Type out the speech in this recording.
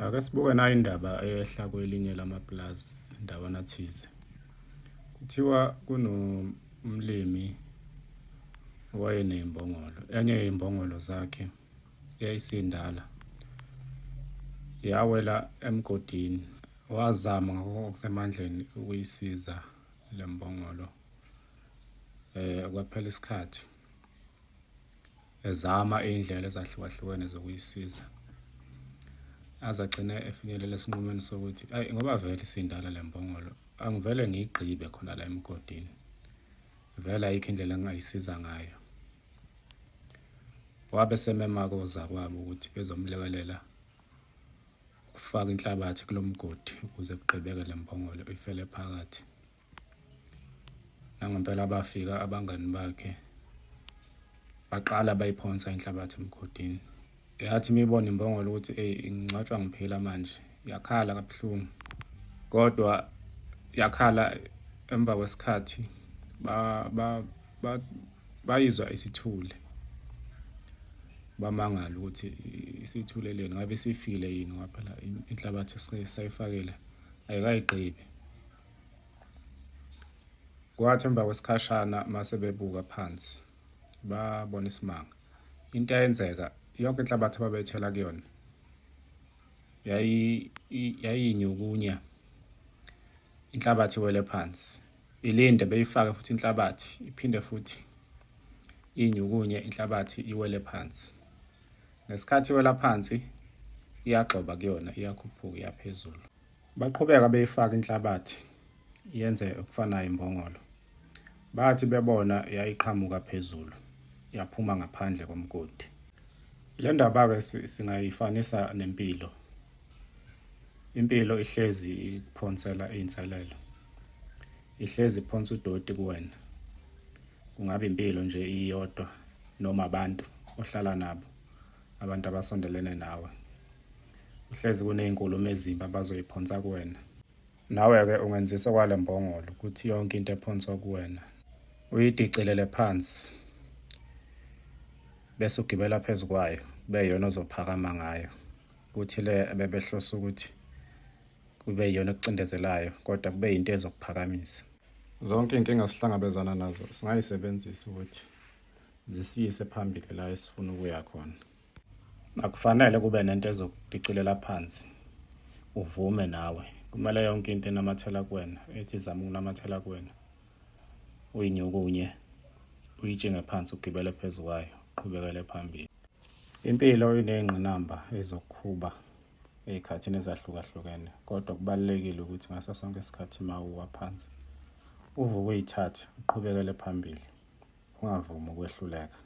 Ake sibuke nayo indaba eyehla kwelinye lamapulazi ndawana thize. Kuthiwa kunomlimi owayeney'mbongolo. Enye yey'mbongolo zakhe eyayisindala yawela emgodini. Wazama ngokusemandleni ukuyisiza le mbongolo kwaphela isikhathi ezama iy'ndlela ezahlukahlukene zokuyisiza. Aze agcine efinyelela esinqumeni sokuthi ngoba vele isindala le mbongolo angivele ngiyigqibe khona la emgodini, vele ayikho indlela engingayisiza ngayo. Wabe semema-ke ozakwabo ukuthi bezomlekelela ukufaka inhlabathi kulo mgodi ukuze kugqibeke le mbongolo ifele phakathi. Nangempela bafika abangani bakhe baqala bayiphonsa inhlabathi emgodini. Yathi mibona imbongolo ukuthi ngingcwatshwa ngiphila manje, yakhala kabuhlungu. Kodwa yakhala emva kwesikhathi bayizwa isithule. Bamangala ukuthi isithule leni ngabe sifile yini ngoba phela inhlabathi esayifakile ayikayigqibi. Kwathi emva kwesikhashana mase bebuka phansi babona isimanga. Into eyenzeka yonke inhlabathi ababeyithela kuyona yayinyukunya, inhlabathi iwele phansi. Ilinde beyifake futhi inhlabathi iphinde futhi inyukunye inhlabathi iwele phansi. Ngesikhathi iwela phansi iyagxoba kuyona, iyakhuphuka iyaphezulu. Baqhubeka beyifaka inhlabathi yenze okufanayo imbongolo. Bathi bebona yayiqhamuka phezulu yaphuma ngaphandle komgodi. Le ndaba-ke singayifanisa nempilo. Impilo ihlezi ikuphonsela iy'nselelo, ihlezi iphonsa udoti kuwena. Kungabe impilo nje iyodwa noma abantu ohlala nabo, abantu abasondelene nawe. Uhlezi kuney'nkulumo ezimbi abazoyiphonsa kuwena. Nawe-ke ungenzisa kwale mbongolo ukuthi yonke into ephonswa kuwena uyidicilele phansi bese ugibela phezu kwayo, kube yiyona ozophakama ngayo. Kuthi le abebehlose ukuthi kube yiyona ekucindezelayo, kodwa kube yinto ezokuphakamisa. Zonke iy'nkinga sihlangabezana nazo singayisebenzisa ukuthi zisiyise phambili la esifuna ukuya khona. Akufanele kube nento ezokudicilela phansi uvume nawe. Kumele yonke into enamathela kuwena, ethi izama ukunamathela kuwena, uyinyukunye, uyitshinge phansi, ugibele phezu kwayo, uqhubekele phambili. Impilo iney'ngqinamba ezokukhuba ey'khathini ezahlukahlukene, kodwa kubalulekile ukuthi ngaso sonke isikhathi uma uwa phansi uvuke uyithathe, uqhubekele phambili, ungavumi ukwehluleka.